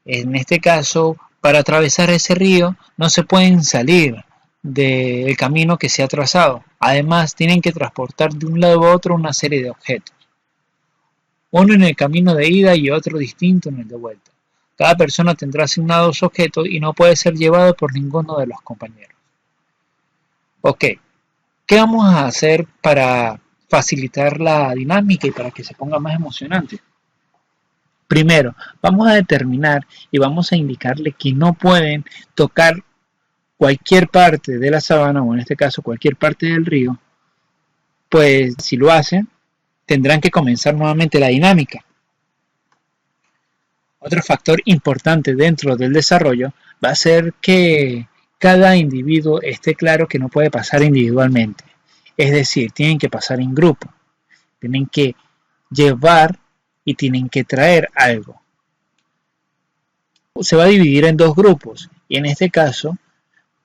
Speaker 1: En este caso, para atravesar ese río no se pueden salir del camino que se ha trazado. Además, tienen que transportar de un lado a otro una serie de objetos. Uno en el camino de ida y otro distinto en el de vuelta. Cada persona tendrá asignados objetos y no puede ser llevado por ninguno de los compañeros. Ok, ¿qué vamos a hacer para facilitar la dinámica y para que se ponga más emocionante? Primero, vamos a determinar y vamos a indicarle que no pueden tocar cualquier parte de la sabana, o en este caso cualquier parte del río, pues si lo hacen, tendrán que comenzar nuevamente la dinámica. Otro factor importante dentro del desarrollo va a ser que cada individuo esté claro que no puede pasar individualmente. Es decir, tienen que pasar en grupo. Tienen que llevar y tienen que traer algo. Se va a dividir en dos grupos y en este caso,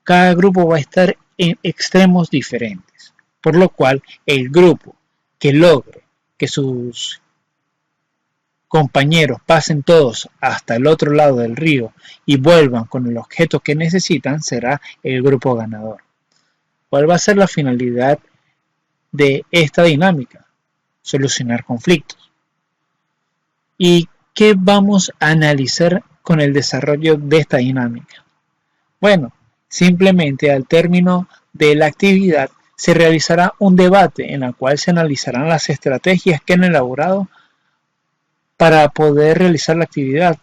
Speaker 1: cada grupo va a estar en extremos diferentes. Por lo cual, el grupo que logre que sus compañeros pasen todos hasta el otro lado del río y vuelvan con el objeto que necesitan será el grupo ganador. ¿Cuál va a ser la finalidad de esta dinámica? Solucionar conflictos. ¿Y qué vamos a analizar con el desarrollo de esta dinámica? Bueno, simplemente al término de la actividad se realizará un debate en el cual se analizarán las estrategias que han elaborado para poder realizar la actividad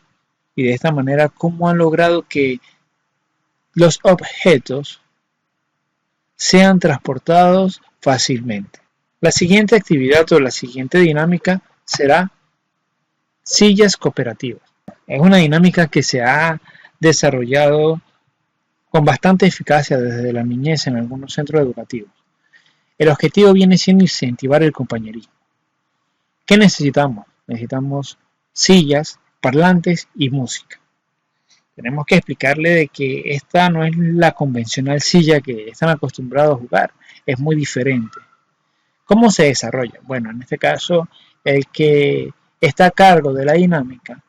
Speaker 1: y de esta manera cómo han logrado que los objetos sean transportados fácilmente. La siguiente actividad o la siguiente dinámica será sillas cooperativas. Es una dinámica que se ha desarrollado con bastante eficacia desde la niñez en algunos centros educativos. El objetivo viene siendo incentivar el compañerismo. ¿Qué necesitamos? Necesitamos sillas, parlantes y música. Tenemos que explicarle de que esta no es la convencional silla que están acostumbrados a jugar, es muy diferente. ¿Cómo se desarrolla? Bueno, en este caso, el que está a cargo de la dinámica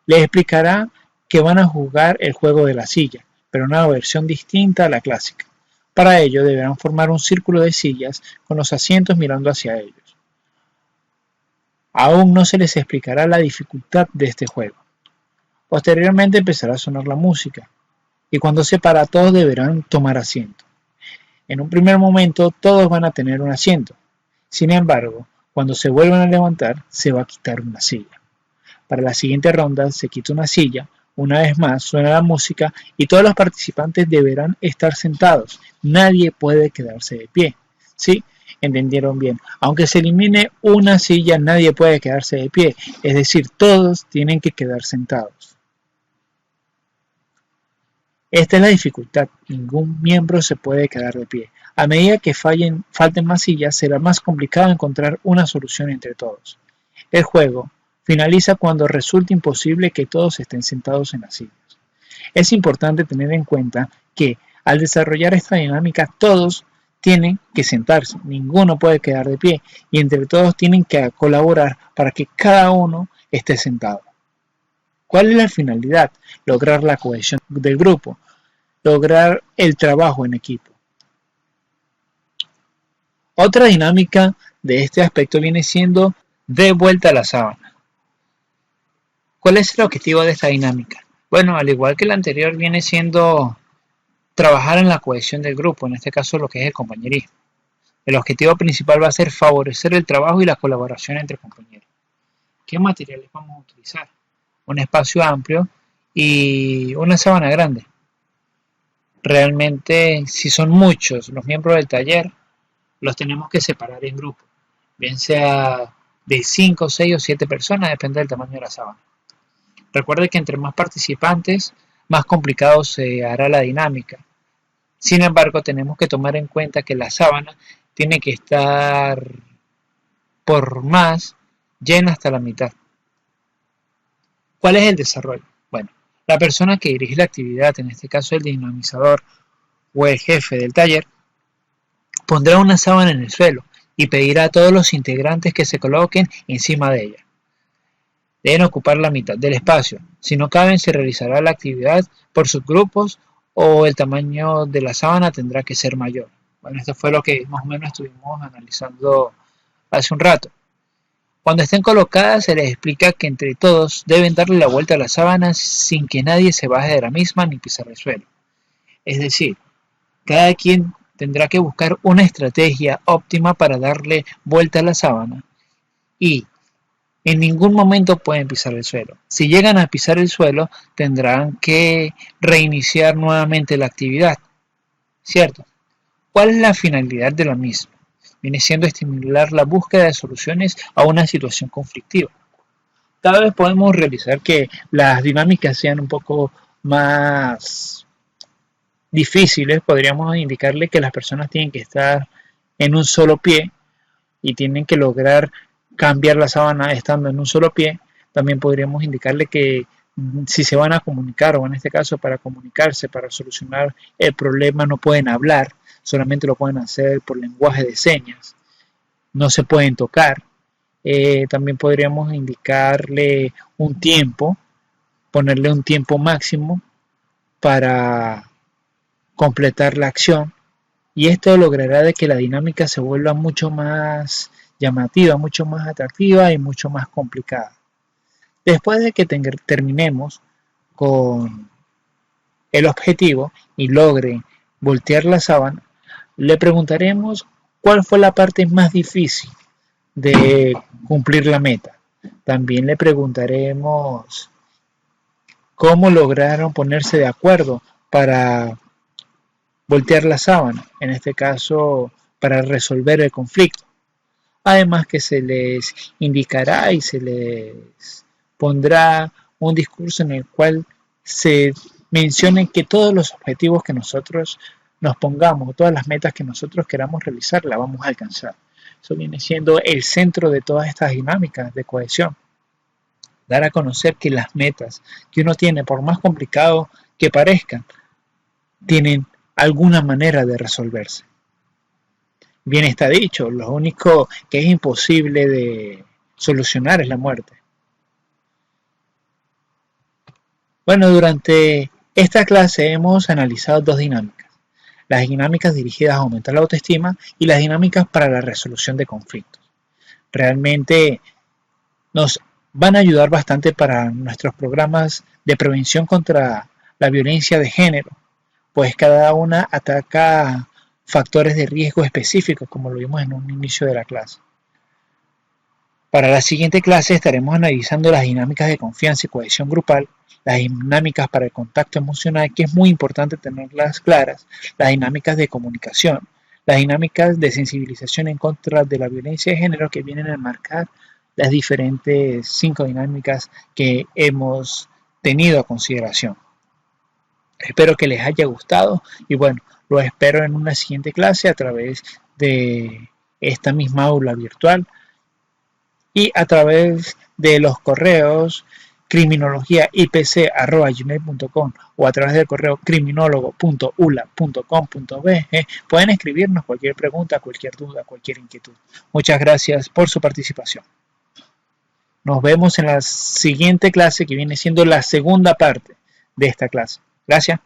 Speaker 1: les explicará que van a jugar el juego de la silla, pero una versión distinta a la clásica. Para ello deberán formar un círculo de sillas con los asientos mirando hacia ellos. Aún no se les explicará la dificultad de este juego. Posteriormente empezará a sonar la música y cuando se para todos deberán tomar asiento. En un primer momento todos van a tener un asiento. Sin embargo, cuando se vuelvan a levantar se va a quitar una silla. Para la siguiente ronda se quita una silla, una vez más suena la música y todos los participantes deberán estar sentados. Nadie puede quedarse de pie. ¿Sí? ¿Entendieron bien? Aunque se elimine una silla, nadie puede quedarse de pie. Es decir, todos tienen que quedar sentados. Esta es la dificultad. Ningún miembro se puede quedar de pie. A medida que falten más sillas, será más complicado encontrar una solución entre todos. El juego finaliza cuando resulte imposible que todos estén sentados en las sillas. Es importante tener en cuenta que al desarrollar esta dinámica todos tienen que sentarse, ninguno puede quedar de pie y entre todos tienen que colaborar para que cada uno esté sentado. ¿Cuál es la finalidad? Lograr la cohesión del grupo, lograr el trabajo en equipo. Otra dinámica de este aspecto viene siendo de vuelta a la sábana. ¿Cuál es el objetivo de esta dinámica? Bueno, al igual que la anterior viene siendo trabajar en la cohesión del grupo, en este caso lo que es el compañerismo. El objetivo principal va a ser favorecer el trabajo y la colaboración entre compañeros. ¿Qué materiales vamos a utilizar? Un espacio amplio y una sábana grande. Realmente, si son muchos los miembros del taller, los tenemos que separar en grupos, bien sea de 5, 6 o 7 personas, depende del tamaño de la sábana. Recuerde que entre más participantes, más complicado se hará la dinámica. Sin embargo, tenemos que tomar en cuenta que la sábana tiene que estar por más llena hasta la mitad. ¿Cuál es el desarrollo? Bueno, la persona que dirige la actividad, en este caso el dinamizador o el jefe del taller, pondrá una sábana en el suelo y pedirá a todos los integrantes que se coloquen encima de ella. Deben ocupar la mitad del espacio. Si no caben, se realizará la actividad por subgrupos o el tamaño de la sábana tendrá que ser mayor. Bueno, esto fue lo que más o menos estuvimos analizando hace un rato. Cuando estén colocadas, se les explica que entre todos deben darle la vuelta a la sábana sin que nadie se baje de la misma ni pisar el suelo. Es decir, cada quien tendrá que buscar una estrategia óptima para darle vuelta a la sábana y en ningún momento pueden pisar el suelo. Si llegan a pisar el suelo, tendrán que reiniciar nuevamente la actividad, ¿cierto? ¿Cuál es la finalidad de la misma? Viene siendo estimular la búsqueda de soluciones a una situación conflictiva. Cada vez podemos realizar que las dinámicas sean un poco más difíciles. Podríamos indicarle que las personas tienen que estar en un solo pie y tienen que lograr cambiar la sábana estando en un solo pie. También podríamos indicarle que si se van a comunicar, o en este caso para comunicarse, para solucionar el problema, no pueden hablar, solamente lo pueden hacer por lenguaje de señas, no se pueden tocar. También podríamos indicarle un tiempo, ponerle un tiempo máximo para completar la acción, y esto logrará de que la dinámica se vuelva mucho más llamativa, mucho más atractiva y mucho más complicada. Después de que terminemos con el objetivo y logre voltear la sábana, le preguntaremos cuál fue la parte más difícil de cumplir la meta. También le preguntaremos cómo lograron ponerse de acuerdo para voltear la sábana, en este caso para resolver el conflicto. Además que se les indicará y se les pondrá un discurso en el cual se mencione que todos los objetivos que nosotros nos pongamos, todas las metas que nosotros queramos realizar, las vamos a alcanzar. Eso viene siendo el centro de todas estas dinámicas de cohesión. Dar a conocer que las metas que uno tiene, por más complicado que parezcan, tienen alguna manera de resolverse. Bien está dicho, lo único que es imposible de solucionar es la muerte. Bueno, durante esta clase hemos analizado dos dinámicas. Las dinámicas dirigidas a aumentar la autoestima y las dinámicas para la resolución de conflictos. Realmente nos van a ayudar bastante para nuestros programas de prevención contra la violencia de género, pues cada una ataca factores de riesgo específicos, como lo vimos en un inicio de la clase. Para la siguiente clase estaremos analizando las dinámicas de confianza y cohesión grupal, las dinámicas para el contacto emocional, que es muy importante tenerlas claras, las dinámicas de comunicación, las dinámicas de sensibilización en contra de la violencia de género, que vienen a marcar las diferentes 5 dinámicas que hemos tenido a consideración. Espero que les haya gustado y bueno, lo espero en una siguiente clase a través de esta misma aula virtual y a través de los correos criminologiaipc@gmail.com o a través del correo criminólogo.ula.com.be. Pueden escribirnos cualquier pregunta, cualquier duda, cualquier inquietud. Muchas gracias por su participación. Nos vemos en la siguiente clase, que viene siendo la segunda parte de esta clase. Gracias.